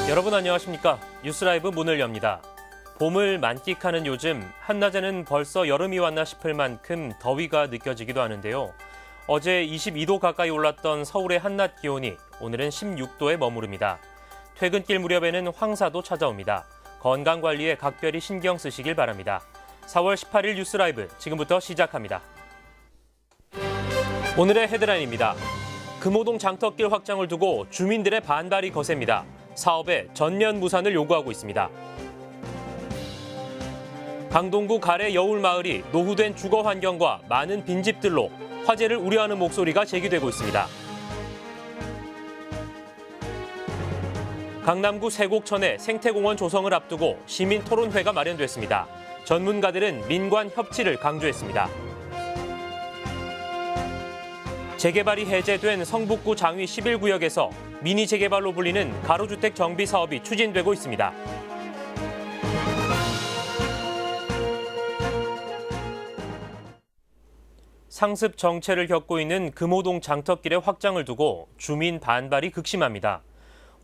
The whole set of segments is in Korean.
여러분 안녕하십니까? 뉴스라이브 문을 엽니다. 봄을 만끽하는 요즘 한낮에는 벌써 여름이 왔나 싶을 만큼 더위가 느껴지기도 하는데요. 어제 22도 가까이 올랐던 서울의 한낮 기온이 오늘은 16도에 머무릅니다. 퇴근길 무렵에는 황사도 찾아옵니다. 건강관리에 각별히 신경 쓰시길 바랍니다. 4월 18일 뉴스라이브 지금부터 시작합니다. 오늘의 헤드라인입니다. 금호동 장터길 확장을 두고 주민들의 반발이 거셉니다. 사업에 전면 무산을 요구하고 있습니다. 강동구 가래 여울마을이 노후된 주거 환경과 많은 빈집들로 화재를 우려하는 목소리가 제기되고 있습니다. 강남구 세곡천의 생태공원 조성을 앞두고 시민토론회가 마련됐습니다. 전문가들은 민관 협치를 강조했습니다. 재개발이 해제된 성북구 장위 11구역에서 미니 재개발로 불리는 가로주택 정비 사업이 추진되고 있습니다. 상습 정체를 겪고 있는 금호동 장터길의 확장을 두고 주민 반발이 극심합니다.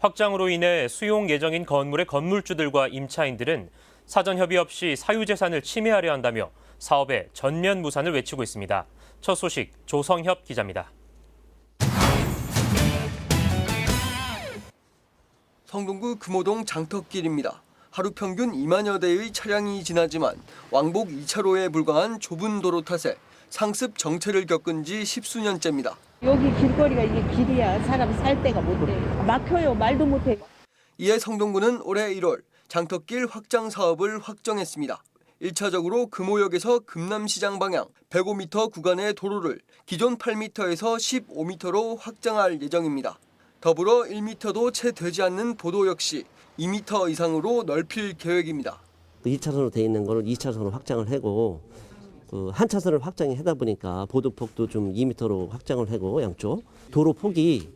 확장으로 인해 수용 예정인 건물의 건물주들과 임차인들은 사전 협의 없이 사유재산을 침해하려 한다며 사업의 전면 무산을 외치고 있습니다. 첫 소식 조성협 기자입니다. 성동구 금호동 장터길입니다. 하루 평균 2만여 대의 차량이 지나지만 왕복 2차로에 불과한 좁은 도로 탓에 상습 정체를 겪은 지 10수년째입니다. 여기 길거리가 이게 길이야. 사람 살 데가 못 돼. 막혀요. 말도 못 해. 이에 성동구는 올해 1월 장터길 확장 사업을 확정했습니다. 1차적으로 금호역에서 금남시장 방향 105m 구간의 도로를 기존 8m에서 15m로 확장할 예정입니다. 더불어 1m도 채 되지 않는 보도 역시 2m 이상으로 넓힐 계획입니다. 2차선으로 돼 있는 거를 2차선으로 확장을 하고 한 차선을 확장하다 보니까 보도폭도 좀 2m로 확장을 하고 양쪽 도로 폭이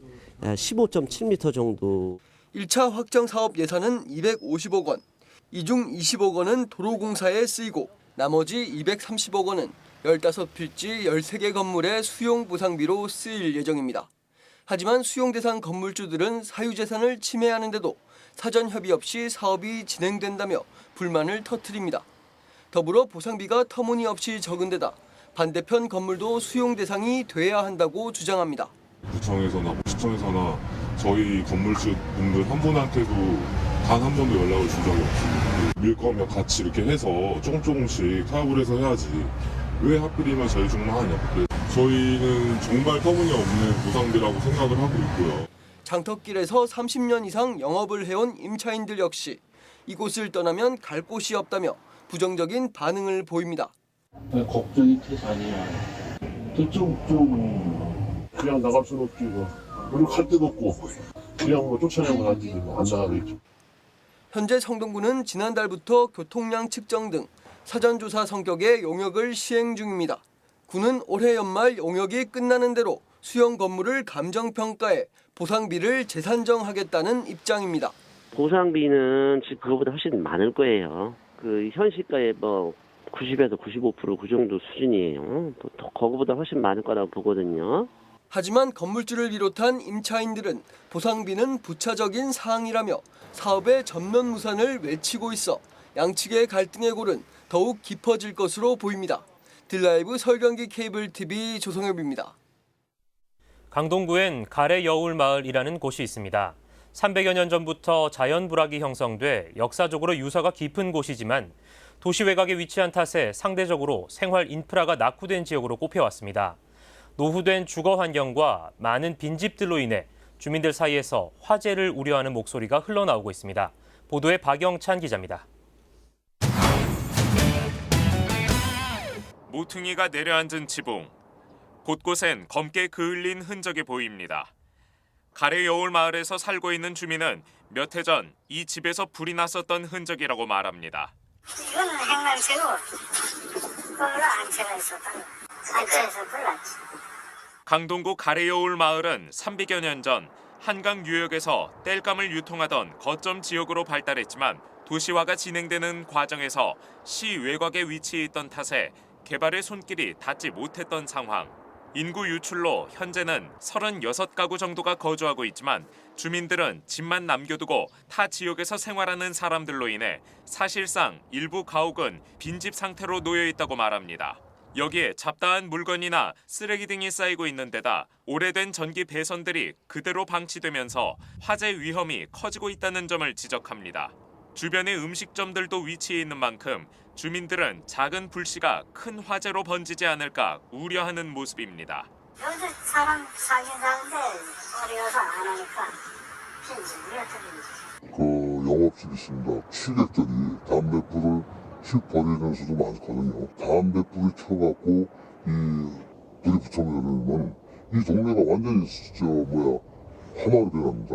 15.7m 정도. 1차 확장 사업 예산은 250억 원. 이 중 20억 원은 도로공사에 쓰이고 나머지 230억 원은 15필지 13개 건물의 수용 보상비로 쓰일 예정입니다. 하지만 수용 대상 건물주들은 사유재산을 침해하는데도 사전 협의 없이 사업이 진행된다며 불만을 터뜨립니다. 더불어 보상비가 터무니없이 적은 데다 반대편 건물도 수용 대상이 돼야 한다고 주장합니다. 구청에서나 시청에서나 저희 건물주 분들 한 분한테도 단 한 번도 연락을 준 적이 없습니다. 밀 거면 같이 이렇게 해서 조금씩 타협을 해서 해야지 왜 하필이면 저희 중만 하냐. 저희는 정말 터무니없는 보상비라고 생각을 하고 있고요. 장터길에서 30년 이상 영업을 해온 임차인들 역시 이곳을 떠나면 갈 곳이 없다며 부정적인 반응을 보입니다. 걱정이 태산이야. 좀 그냥 나갈 수는 없지. 우리 갈 데도 없고 그냥 뭐 쫓아내고 다니지 안 나가겠죠. 현재 성동구는 지난달부터 교통량 측정 등 사전조사 성격의 용역을 시행 중입니다. 구는 올해 연말 용역이 끝나는 대로 수용 건물을 감정평가해 보상비를 재산정하겠다는 입장입니다. 보상비는 지금 그거보다 훨씬 많을 거예요. 현 시가의 90에서 95% 그 정도 수준이에요. 그거보다 훨씬 많을 거라고 보거든요. 하지만 건물주를 비롯한 임차인들은 보상비는 부차적인 사항이라며 사업의 전면 무산을 외치고 있어 양측의 갈등의 골은 더욱 깊어질 것으로 보입니다. 딜라이브 서울경기 케이블TV 조성엽입니다. 강동구엔 가래 여울마을이라는 곳이 있습니다. 300여 년 전부터 자연 불악이 형성돼 역사적으로 유서가 깊은 곳이지만 도시 외곽에 위치한 탓에 상대적으로 생활 인프라가 낙후된 지역으로 꼽혀왔습니다. 노후된 주거 환경과 많은 빈집들로 인해 주민들 사이에서 화재를 우려하는 목소리가 흘러나오고 있습니다. 보도에 박영찬 기자입니다. 모퉁이가 내려앉은 지붕. 곳곳엔 검게 그을린 흔적이 보입니다. 가래 여울 마을에서 살고 있는 주민은 몇 해 전 이 집에서 불이 났었던 흔적이라고 말합니다. 이거는 행날새고 그걸로 안채가 있었다. 안채에서 불났지. 강동구 가래 여울 마을은 300여 년 전 한강 유역에서 땔감을 유통하던 거점 지역으로 발달했지만 도시화가 진행되는 과정에서 시 외곽에 위치해 있던 탓에 개발의 손길이 닿지 못했던 상황. 인구 유출로 현재는 36가구 정도가 거주하고 있지만 주민들은 집만 남겨두고 타 지역에서 생활하는 사람들로 인해 사실상 일부 가옥은 빈집 상태로 놓여 있다고 말합니다. 여기에 잡다한 물건이나 쓰레기 등이 쌓이고 있는 데다 오래된 전기 배선들이 그대로 방치되면서 화재 위험이 커지고 있다는 점을 지적합니다. 주변에 음식점들도 위치해 있는 만큼 주민들은 작은 불씨가 큰 화재로 번지지 않을까 우려하는 모습입니다. 요즘 사람 사긴 사는데 어려워서 안 하니까 빈집이 어떻게 그 영업실이 있습니다. 취객들이 담배불을 휙 버리는 수도 많거든요. 담배불이 켜갖고 이 불이 붙으면은 이 동네가 완전히 화마로 변합니다.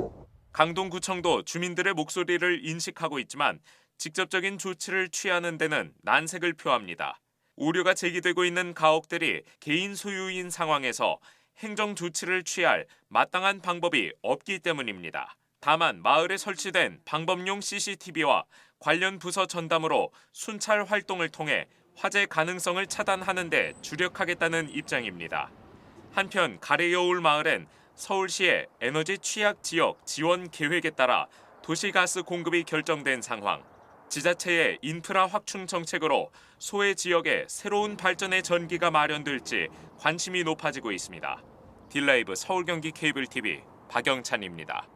강동구청도 주민들의 목소리를 인식하고 있지만 직접적인 조치를 취하는 데는 난색을 표합니다. 우려가 제기되고 있는 가옥들이 개인 소유인 상황에서 행정 조치를 취할 마땅한 방법이 없기 때문입니다. 다만 마을에 설치된 방범용 CCTV와 관련 부서 전담으로 순찰 활동을 통해 화재 가능성을 차단하는 데 주력하겠다는 입장입니다. 한편 가래여울 마을엔 서울시의 에너지 취약 지역 지원 계획에 따라 도시가스 공급이 결정된 상황. 지자체의 인프라 확충 정책으로 소외 지역에 새로운 발전의 전기가 마련될지 관심이 높아지고 있습니다. 딜라이브 서울 경기 케이블 TV 박영찬입니다.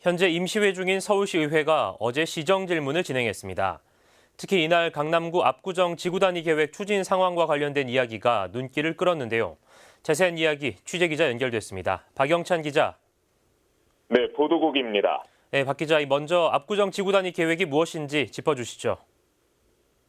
현재 임시회 중인 서울시의회가 어제 시정질문을 진행했습니다. 특히 이날 강남구 압구정 지구단위 계획 추진 상황과 관련된 이야기가 눈길을 끌었는데요. 자세한 이야기 취재기자 연결됐습니다. 박영찬 기자. 네, 보도국입니다. 네, 박 기자, 먼저 압구정 지구단위 계획이 무엇인지 짚어주시죠.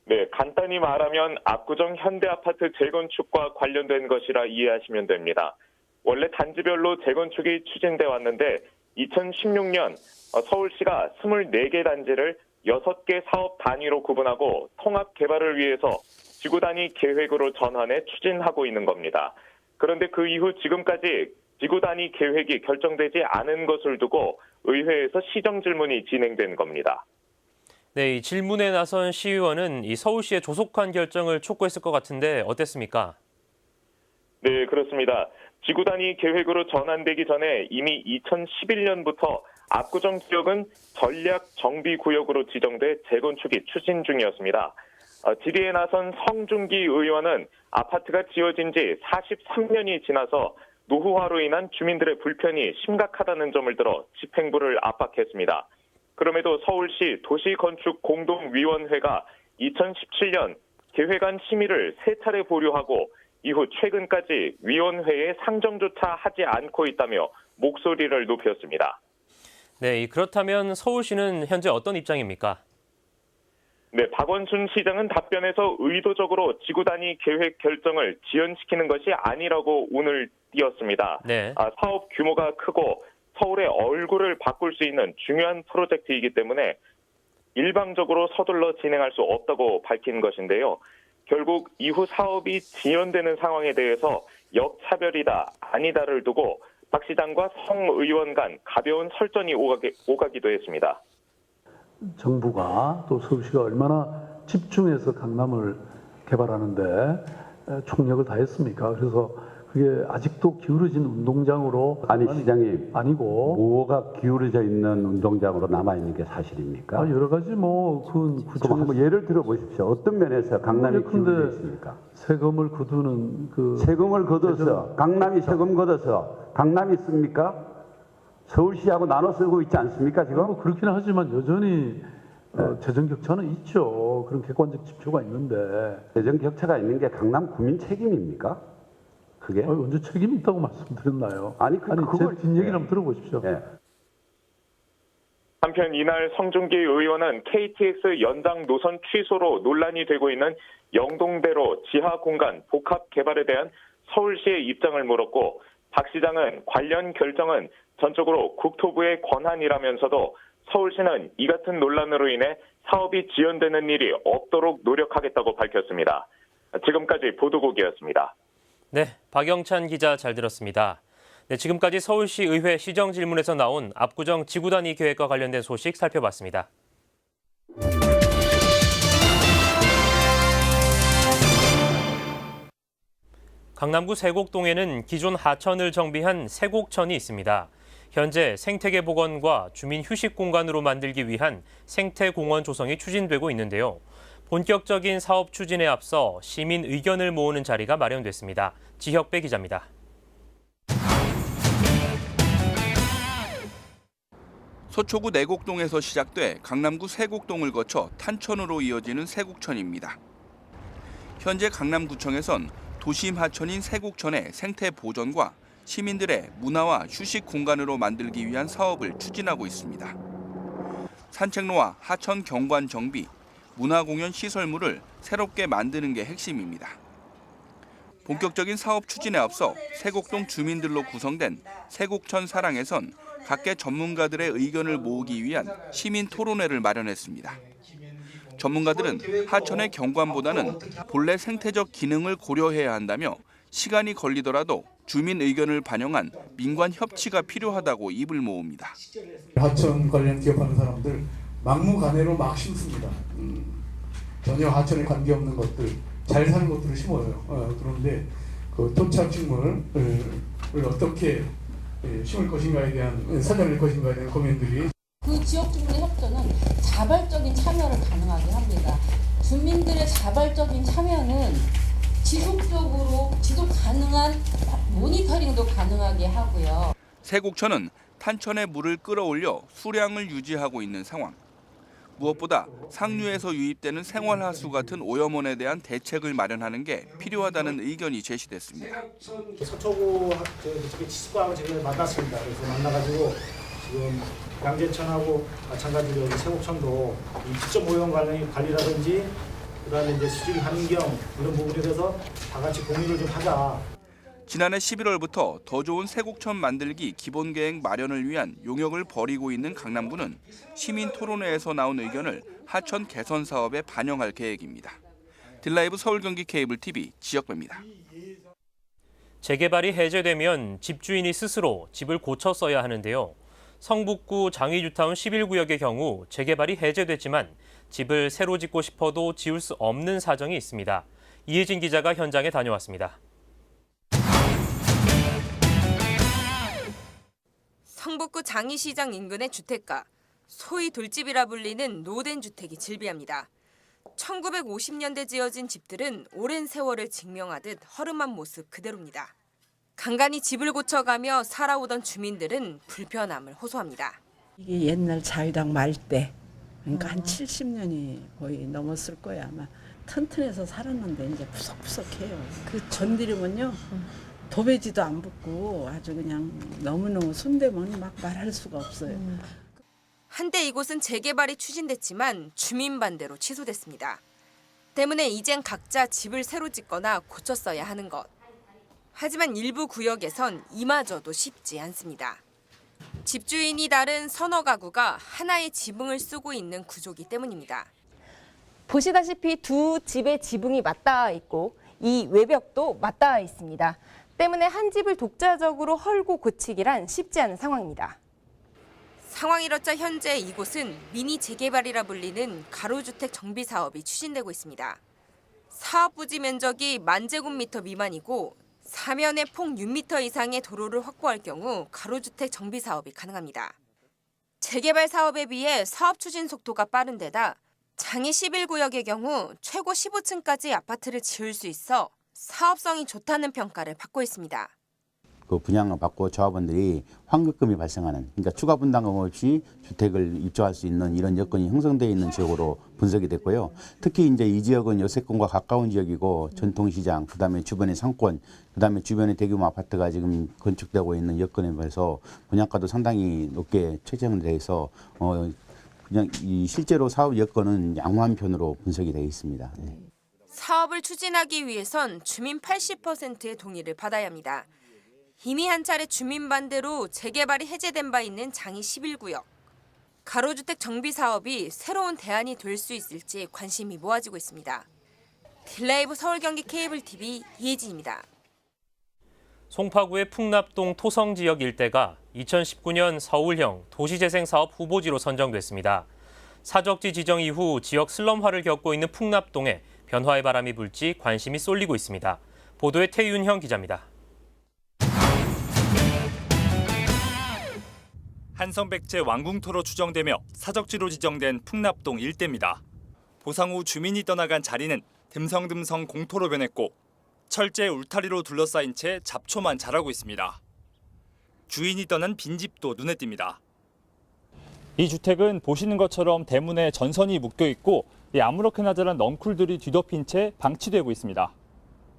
네, 간단히 말하면 압구정 현대아파트 재건축과 관련된 것이라 이해하시면 됩니다. 원래 단지별로 재건축이 추진돼 왔는데 2016년 서울시가 24개 단지를 6개 사업 단위로 구분하고 통합 개발을 위해서 지구단위 계획으로 전환해 추진하고 있는 겁니다. 그런데 그 이후 지금까지 지구단위 계획이 결정되지 않은 것을 두고 의회에서 시정질문이 진행된 겁니다. 네, 이 질문에 나선 시의원은 이 서울시의 조속한 결정을 촉구했을 것 같은데 어땠습니까? 네, 그렇습니다. 지구단위 계획으로 전환되기 전에 이미 2011년부터 압구정 지역은 전략 정비구역으로 지정돼 재건축이 추진 중이었습니다. 질의에 나선 성중기 의원은 아파트가 지어진 지 43년이 지나서 노후화로 인한 주민들의 불편이 심각하다는 점을 들어 집행부를 압박했습니다. 그럼에도 서울시 도시건축공동위원회가 2017년 계획안 심의를 3차례 보류하고 이후 최근까지 위원회에 상정조차 하지 않고 있다며 목소리를 높였습니다. 네, 그렇다면 서울시는 현재 어떤 입장입니까? 네, 박원순 시장은 답변에서 의도적으로 지구단위 계획 결정을 지연시키는 것이 아니라고 운을 띄었습니다. 네. 사업 규모가 크고 서울의 얼굴을 바꿀 수 있는 중요한 프로젝트이기 때문에 일방적으로 서둘러 진행할 수 없다고 밝힌 것인데요. 결국 이후 사업이 지연되는 상황에 대해서 역차별이다, 아니다를 두고 박 시장과 성 의원 간 가벼운 설전이 오가기도 했습니다. 정부가 또 서울시가 얼마나 집중해서 강남을 개발하는데 총력을 다했습니까? 그래서 그게 아직도 기울어진 운동장으로 아니 시장님 아니고 뭐가 기울어져 있는 운동장으로 남아 있는 게 사실입니까? 여러 가지 그럼 한번 예를 들어 보십시오. 어떤 면에서 강남이 기울어져 있습니까? 세금을 거두는 세금을 걷어서 강남이 세금 걷어서 강남이 씁니까? 서울시하고 나눠 쓰고 있지 않습니까 지금? 그렇긴 하지만 여전히 재정 격차는 있죠. 그런 객관적 지표가 있는데 재정 격차가 있는 게 강남 구민 책임입니까? 그게? 언제 책임이 있다고 말씀드렸나요? 그걸 제 뒷얘기를 한번 들어보십시오. 네. 한편 이날 성중기 의원은 KTX 연장 노선 취소로 논란이 되고 있는 영동대로 지하 공간 복합 개발에 대한 서울시의 입장을 물었고 박 시장은 관련 결정은 전적으로 국토부의 권한이라면서도 서울시는 이 같은 논란으로 인해 사업이 지연되는 일이 없도록 노력하겠다고 밝혔습니다. 지금까지 보도국이었습니다. 네, 박영찬 기자 잘 들었습니다. 네, 지금까지 서울시 의회 시정질문에서 나온 압구정 지구단위 계획과 관련된 소식 살펴봤습니다. 강남구 세곡동에는 기존 하천을 정비한 세곡천이 있습니다. 현재 생태계 복원과 주민 휴식 공간으로 만들기 위한 생태공원 조성이 추진되고 있는데요. 본격적인 사업 추진에 앞서 시민 의견을 모으는 자리가 마련됐습니다. 지혁배 기자입니다. 서초구 내곡동에서 시작돼 강남구 세곡동을 거쳐 탄천으로 이어지는 세곡천입니다. 현재 강남구청에선 도심 하천인 세곡천의 생태 보존과 시민들의 문화와 휴식 공간으로 만들기 위한 사업을 추진하고 있습니다. 산책로와 하천 경관 정비, 문화공연 시설물을 새롭게 만드는 게 핵심입니다. 본격적인 사업 추진에 앞서 세곡동 주민들로 구성된 세곡천 사랑에선 각계 전문가들의 의견을 모으기 위한 시민 토론회를 마련했습니다. 전문가들은 하천의 경관보다는 본래 생태적 기능을 고려해야 한다며 시간이 걸리더라도 주민 의견을 반영한 민관 협치가 필요하다고 입을 모읍니다. 하천 관련 기업하는 사람들 막무가내로 막 심습니다. 전혀 하천에 관계없는 것들, 잘 사는 것들을 심어요. 그런데 그 토착 식물을 어떻게 심을 것인가에 대한, 살려낼 것인가에 대한 고민들이. 그 지역 주민의 협조는 자발적인 참여를 가능하게 합니다. 주민들의 자발적인 참여는 지속 가능한 모니터링도 가능하게 하고요. 세곡천은 탄천의 물을 끌어올려 수량을 유지하고 있는 상황. 무엇보다 상류에서 유입되는 생활하수 같은 오염원에 대한 대책을 마련하는 게 필요하다는 의견이 제시됐습니다. 서초구 치수과하고 지금 만났습니다. 그래서 만나가지고 지금 양재천하고 마찬가지로 여기 세곡천도 이 지적 오염 관리라든지 그다음에 이제 수질 환경 이런 부분에 대해서 다 같이 공유를 좀 하자. 지난해 11월부터 더 좋은 세곡천 만들기 기본계획 마련을 위한 용역을 벌이고 있는 강남구는 시민 토론회에서 나온 의견을 하천 개선 사업에 반영할 계획입니다. 딜라이브 서울 경기 케이블 TV 지역배입니다. 재개발이 해제되면 집주인이 스스로 집을 고쳐 써야 하는데요. 성북구 장위뉴타운 11구역의 경우 재개발이 해제됐지만 집을 새로 짓고 싶어도 지을 수 없는 사정이 있습니다. 이혜진 기자가 현장에 다녀왔습니다. 성북구 장위시장 인근의 주택가, 소위 돌집이라 불리는 노된 주택이 즐비합니다. 1950년대 지어진 집들은 오랜 세월을 증명하듯 허름한 모습 그대로입니다. 간간히 집을 고쳐가며 살아오던 주민들은 불편함을 호소합니다. 이게 옛날 자유당 말 때, 그러니까 한 70년이 거의 넘었을 거예요 아마. 튼튼해서 살았는데 이제 푸석푸석해요. 그 전드리면요 도배지도 안 붙고 아주 그냥 너무너무 손대면 막 말할 수가 없어요. 한때 이곳은 재개발이 추진됐지만 주민 반대로 취소됐습니다. 때문에 이젠 각자 집을 새로 짓거나 고쳐 써야 하는 것. 하지만 일부 구역에선 이마저도 쉽지 않습니다. 집주인이 다른 서너 가구가 하나의 지붕을 쓰고 있는 구조기 때문입니다. 보시다시피 두 집의 지붕이 맞닿아 있고 이 외벽도 맞닿아 있습니다. 때문에 한 집을 독자적으로 헐고 고치기란 쉽지 않은 상황입니다. 상황이 이렇자 현재 이곳은 미니 재개발이라 불리는 가로주택 정비 사업이 추진되고 있습니다. 사업 부지 면적이 10,000제곱미터 미만이고 사면에 폭 6m 이상의 도로를 확보할 경우 가로주택 정비 사업이 가능합니다. 재개발 사업에 비해 사업 추진 속도가 빠른 데다 장위 11구역의 경우 최고 15층까지 아파트를 지을 수 있어 사업성이 좋다는 평가를 받고 있습니다. 그 분양을 받고 조합원들이 환급금이 발생하는, 그러니까 추가 분담금 없이 주택을 입주할 수 있는 이런 여건이 형성되어 있는 지역으로 분석이 됐고요. 특히 이제 이 지역은 여세권과 가까운 지역이고 전통시장, 그다음에 주변의 상권, 그다음에 주변의 대규모 아파트가 지금 건축되고 있는 여건에 비해서 분양가도 상당히 높게 책정되어 있어 그냥 이 실제로 사업 여건은 양호한 편으로 분석이 되어 있습니다. 네. 사업을 추진하기 위해선 주민 80%의 동의를 받아야 합니다. 이미 한 차례 주민 반대로 재개발이 해제된 바 있는 장위 11구역. 가로주택 정비 사업이 새로운 대안이 될 수 있을지 관심이 모아지고 있습니다. 딜라이브 서울 경기 케이블 TV 이혜진입니다. 송파구의 풍납동 토성 지역 일대가 2019년 서울형 도시재생 사업 후보지로 선정됐습니다. 사적지 지정 이후 지역 슬럼화를 겪고 있는 풍납동에 변화의 바람이 불지 관심이 쏠리고 있습니다. 보도에 태윤형 기자입니다. 한성백제 왕궁터로 추정되며 사적지로 지정된 풍납동 일대입니다. 보상 후 주민이 떠나간 자리는 듬성듬성 공터로 변했고 철제 울타리로 둘러싸인 채 잡초만 자라고 있습니다. 주인이 떠난 빈집도 눈에 띕니다. 이 주택은 보시는 것처럼 대문에 전선이 묶여 있고 아무렇게나 자란 넝쿨들이 뒤덮인 채 방치되고 있습니다.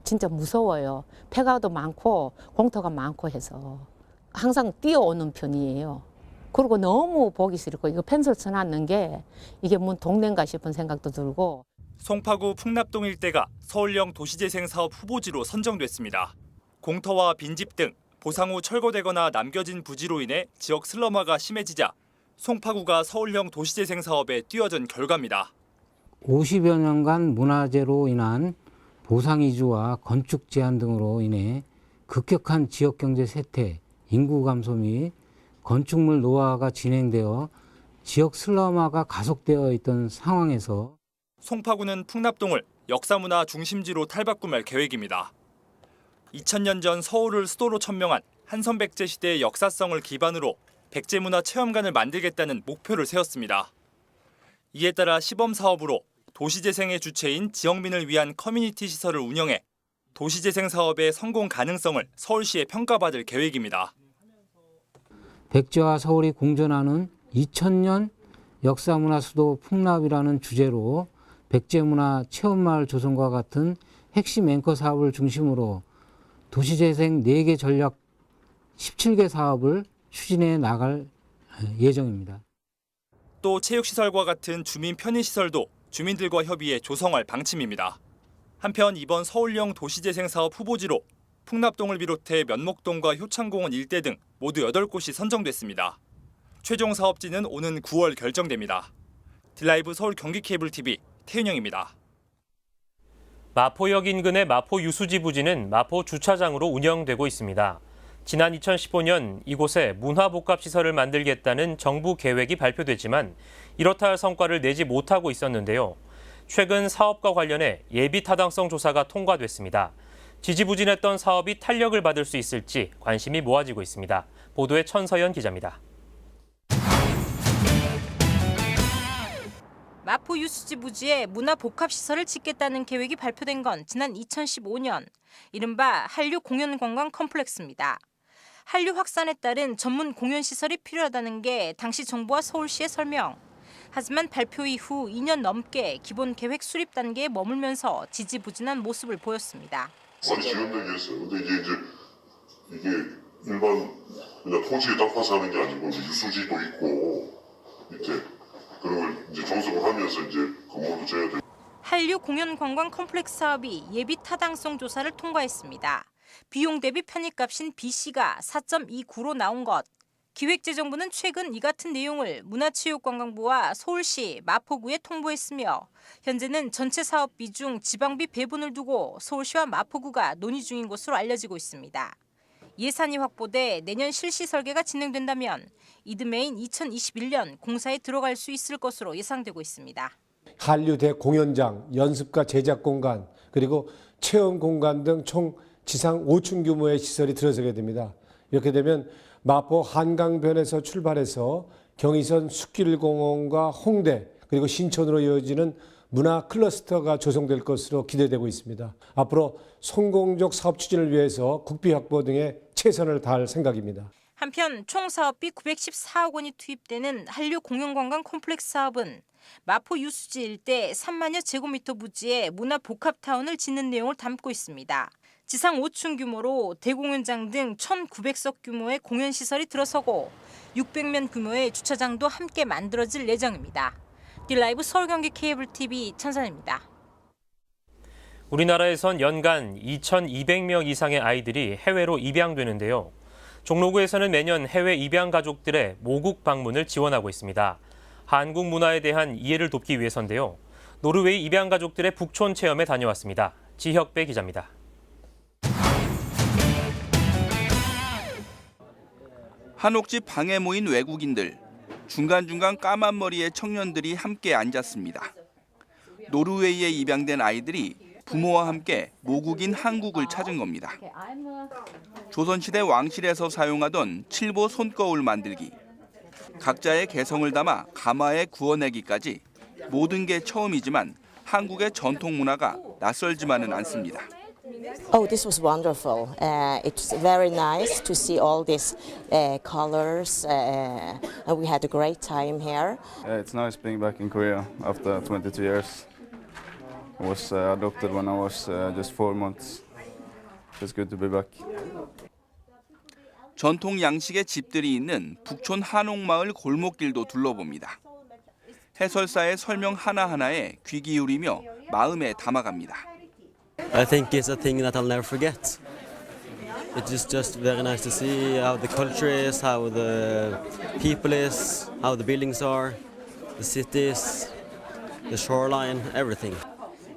진짜 무서워요. 폐가도 많고 공터가 많고 해서 항상 뛰어오는 편이에요. 그리고 너무 보기 싫고 이거 펜슬 쳐놨는 게 이게 뭔 동네인가 싶은 생각도 들고. 송파구 풍납동 일대가 서울형 도시재생 사업 후보지로 선정됐습니다. 공터와 빈집 등 보상 후 철거되거나 남겨진 부지로 인해 지역 슬럼화가 심해지자 송파구가 서울형 도시재생 사업에 뛰어든 결과입니다. 50여 년간 문화재로 인한 보상 이주와 건축 제한 등으로 인해 급격한 지역경제 쇠퇴, 인구 감소 및 건축물 노화가 진행되어 지역 슬럼화가 가속되어 있던 상황에서 송파구는 풍납동을 역사문화 중심지로 탈바꿈할 계획입니다. 2000년 전 서울을 수도로 천명한 한성백제 시대의 역사성을 기반으로 백제문화 체험관을 만들겠다는 목표를 세웠습니다. 이에 따라 시범 사업으로 도시재생의 주체인 지역민을 위한 커뮤니티 시설을 운영해 도시재생 사업의 성공 가능성을 서울시에 평가받을 계획입니다. 백제와 서울이 공존하는 2000년 역사문화 수도 풍납이라는 주제로 백제문화 체험마을 조성과 같은 핵심 앵커 사업을 중심으로 도시재생 4개 전략 17개 사업을 추진해 나갈 예정입니다. 또 체육시설과 같은 주민 편의시설도 주민들과 협의해 조성할 방침입니다. 한편 이번 서울형 도시재생 사업 후보지로 풍납동을 비롯해 면목동과 효창공원 일대 등 모두 8곳이 선정됐습니다. 최종 사업지는 오는 9월 결정됩니다. 딜라이브 서울 경기케이블TV 태윤영입니다. 마포역 인근의 마포 유수지 부지는 마포 주차장으로 운영되고 있습니다. 지난 2015년 이곳에 문화복합시설을 만들겠다는 정부 계획이 발표됐지만 이렇다 할 성과를 내지 못하고 있었는데요. 최근 사업과 관련해 예비 타당성 조사가 통과됐습니다. 지지부진했던 사업이 탄력을 받을 수 있을지 관심이 모아지고 있습니다. 보도에 천서연 기자입니다. 마포 유수지 부지에 문화복합시설을 짓겠다는 계획이 발표된 건 지난 2015년, 이른바 한류 공연관광 컴플렉스입니다. 한류 확산에 따른 전문 공연시설이 필요하다는 게 당시 정부와 서울시의 설명. 하지만 발표 이후 2년 넘게 기본 계획 수립 단계에 머물면서 지지부진한 모습을 보였습니다. 많이 지연되게 했어요. 근데 이게 일반 그냥 토지에 땅 파서 하는 게 아니고 유수지도 있고 이제 그런 걸 이제 정석을 하면서 이제 건물도 지어야 되고. 한류 공연관광 컴플렉스 사업이 예비 타당성 조사를 통과했습니다. 비용 대비 편입값인 B씨가 4.29로 나온 것. 기획재정부는 최근 이 같은 내용을 문화체육관광부와 서울시, 마포구에 통보했으며 현재는 전체 사업비 중 지방비 배분을 두고 서울시와 마포구가 논의 중인 것으로 알려지고 있습니다. 예산이 확보돼 내년 실시 설계가 진행된다면 이듬해인 2021년 공사에 들어갈 수 있을 것으로 예상되고 있습니다. 한류 대공연장, 연습과 제작 공간, 그리고 체험 공간 등 총 지상 5층 규모의 시설이 들어서게 됩니다. 이렇게 되면 마포 한강변에서 출발해서 경의선 숲길공원과 홍대 그리고 신촌으로 이어지는 문화 클러스터가 조성될 것으로 기대되고 있습니다. 앞으로 성공적 사업 추진을 위해서 국비 확보 등에 최선을 다할 생각입니다. 한편 총 사업비 914억 원이 투입되는 한류 공연관광 컴플렉스 사업은 마포 유수지 일대 3만여 제곱미터 부지에 문화복합타운을 짓는 내용을 담고 있습니다. 지상 5층 규모로 대공연장 등 1,900석 규모의 공연시설이 들어서고 600면 규모의 주차장도 함께 만들어질 예정입니다. 딜라이브 서울 경기 케이블 TV 천선입니다. 우리나라에선 연간 2,200명 이상의 아이들이 해외로 입양되는데요. 종로구에서는 매년 해외 입양 가족들의 모국 방문을 지원하고 있습니다. 한국 문화에 대한 이해를 돕기 위해서인데요. 노르웨이 입양 가족들의 북촌 체험에 다녀왔습니다. 지혁배 기자입니다. 한옥집 방에 모인 외국인들. 중간중간 까만 머리의 청년들이 함께 앉았습니다. 노르웨이에 입양된 아이들이 부모와 함께 모국인 한국을 찾은 겁니다. 조선시대 왕실에서 사용하던 칠보 손거울 만들기, 각자의 개성을 담아 가마에 구워내기까지 모든 게 처음이지만 한국의 전통 문화가 낯설지만은 않습니다. Oh, this was wonderful. It's very nice to see all these colors, and we had a great time here. It's nice being back in Korea after 22 years. I was adopted when I was just 4 months. It's good to be back. 전통 양식의 집들이 있는 북촌 한옥마을 골목길도 둘러봅니다. 해설사의 설명 하나하나에 귀 기울이며 마음에 담아갑니다. I think it's a thing that I'll never forget. It is just very nice to see how the culture is, how the people is, how the buildings are, the cities, the shoreline, everything.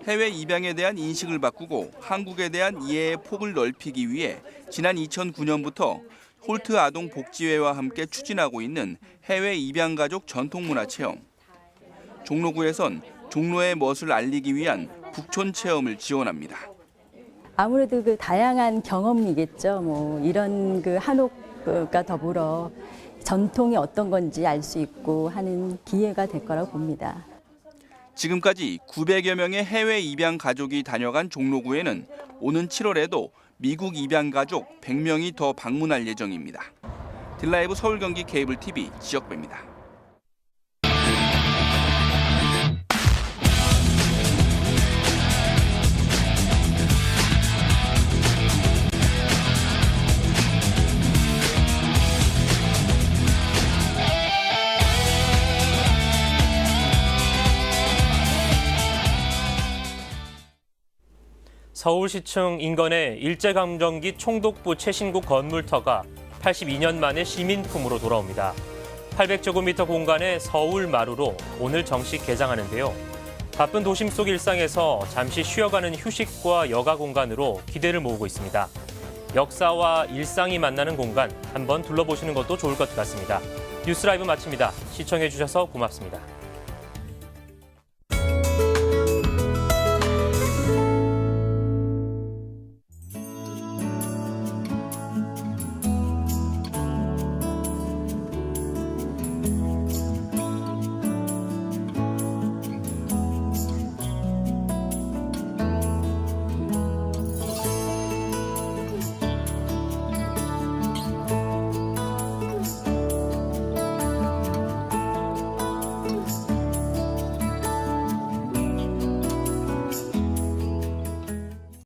해외 입양에 대한 인식을 바꾸고 한국에 대한 이해의 폭을 넓히기 위해 지난 2009년부터 홀트 아동 복지회와 함께 추진하고 있는 해외 입양 가족 전통문화 체험. 종로구에선 종로의 멋을 알리기 위한 북촌 체험을 지원합니다. 아무래도 그 다양한 경험이겠죠. 뭐 이런 그 한옥과 더불어 전통이 어떤 건지 알 수 있고 하는 기회가 될 거라고 봅니다. 지금까지 900여 명의 해외 입양 가족이 다녀간 종로구에는 오는 7월에도 미국 입양 가족 100명이 더 방문할 예정입니다. 딜라이브 서울 경기 케이블 TV 지역배입니다. 서울시청 인근의 일제강점기 총독부 최신국 건물터가 82년 만에 시민품으로 돌아옵니다. 800제곱미터 공간의 서울마루로 오늘 정식 개장하는데요. 바쁜 도심 속 일상에서 잠시 쉬어가는 휴식과 여가 공간으로 기대를 모으고 있습니다. 역사와 일상이 만나는 공간 한번 둘러보시는 것도 좋을 것 같습니다. 뉴스라이브 마칩니다. 시청해주셔서 고맙습니다.